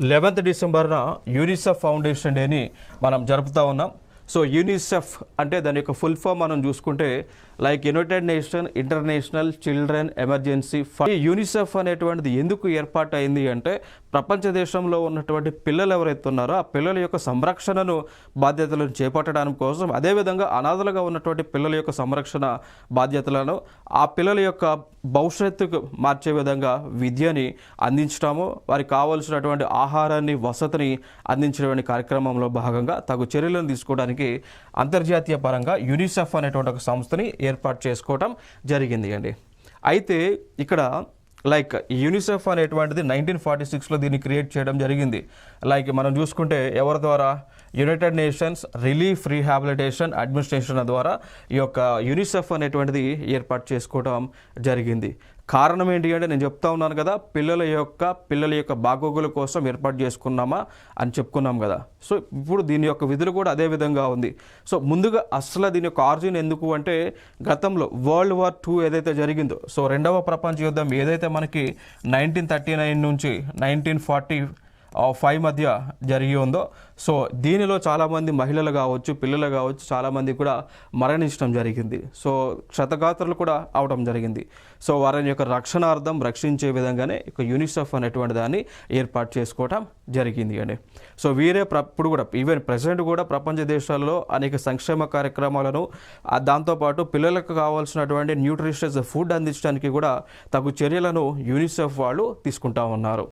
11th డిసెంబర్న UNICEF foundation డేని మనం జరుపుతూ ఉన్నాం. సో యూనిసెఫ్ అంటే దాని యొక్క ఫుల్ ఫామ్ మనం చూసుకుంటే like United nation international children emergency fund. ఈ యూనిసెఫ్ అనేటువంటిది ఎందుకు ఏర్పాటు అయింది అంటే ప్రపంచ దేశంలో ఉన్నటువంటి పిల్లలు ఎవరైతే ఉన్నారో ఆ పిల్లల యొక్క సంరక్షణను బాధ్యతలను చేపట్టడానికి కోసం, అదేవిధంగా అనాథలుగా ఉన్నటువంటి పిల్లల యొక్క సంరక్షణ బాధ్యతలను, ఆ పిల్లల యొక్క భవిష్యత్తుకు మార్చే విధంగా విద్యని అందించడము, వారికి కావాల్సినటువంటి ఆహారాన్ని వసతిని అందించడం కార్యక్రమంలో భాగంగా తగు చర్యలను తీసుకోవడానికి అంతర్జాతీయ పరంగా యూనిసెఫ్ అనేటువంటి ఒక సంస్థని ఏర్పాటు చేసుకోవటం జరిగింది అండి. అయితే ఇక్కడ లైక్ యూనిసెఫ్ అనేటువంటిది 1946లో దీన్ని క్రియేట్ చేయడం జరిగింది. లైక్ మనం చూసుకుంటే ఎవరి ద్వారా, United nations relief rehabilitation administration ద్వారా ఈ యొక్క యూనిసెఫ్ అనేటువంటిది ఏర్పాటు చేసుకోవడం జరిగింది. కారణం ఏంటి అంటే నేను చెప్తా ఉన్నాను కదా, పిల్లల యొక్క బాగోగుల కోసం ఏర్పాటు చేసుకున్నామా అని చెప్పుకున్నాం కదా. సో ఇప్పుడు దీని యొక్క విధులు కూడా అదే విధంగా ఉంది. సో ముందుగా అసలు దీని యొక్క ఆరిజిన్ ఎందుకు అంటే గతంలో వరల్డ్ వార్ II ఏదైతే జరిగిందో, సో రెండవ ప్రపంచ యుద్ధం ఏదైతే మనకి 1939 నుంచి 1945 మధ్య జరిగి ఉందో, సో దీనిలో చాలామంది మహిళలు కావచ్చు, పిల్లలు కావచ్చు, చాలామంది కూడా మరణించడం జరిగింది. సో క్షతగాత్రులు కూడా అవడం జరిగింది. సో వారి యొక్క రక్షణార్థం రక్షించే విధంగానే ఇక యూనిసెఫ్ అనేటువంటి దాన్ని ఏర్పాటు చేసుకోవటం జరిగింది అండి. సో వీరే ఇప్పుడు కూడా ఈవెన్ ప్రెసిడెంట్ కూడా ప్రపంచ దేశాల్లో అనేక సంక్షేమ కార్యక్రమాలను, దాంతోపాటు పిల్లలకు కావాల్సినటువంటి న్యూట్రిషియస్ ఫుడ్ అందించడానికి కూడా తగు చర్యలను యూనిసెఫ్ వాళ్ళు తీసుకుంటా ఉన్నారు.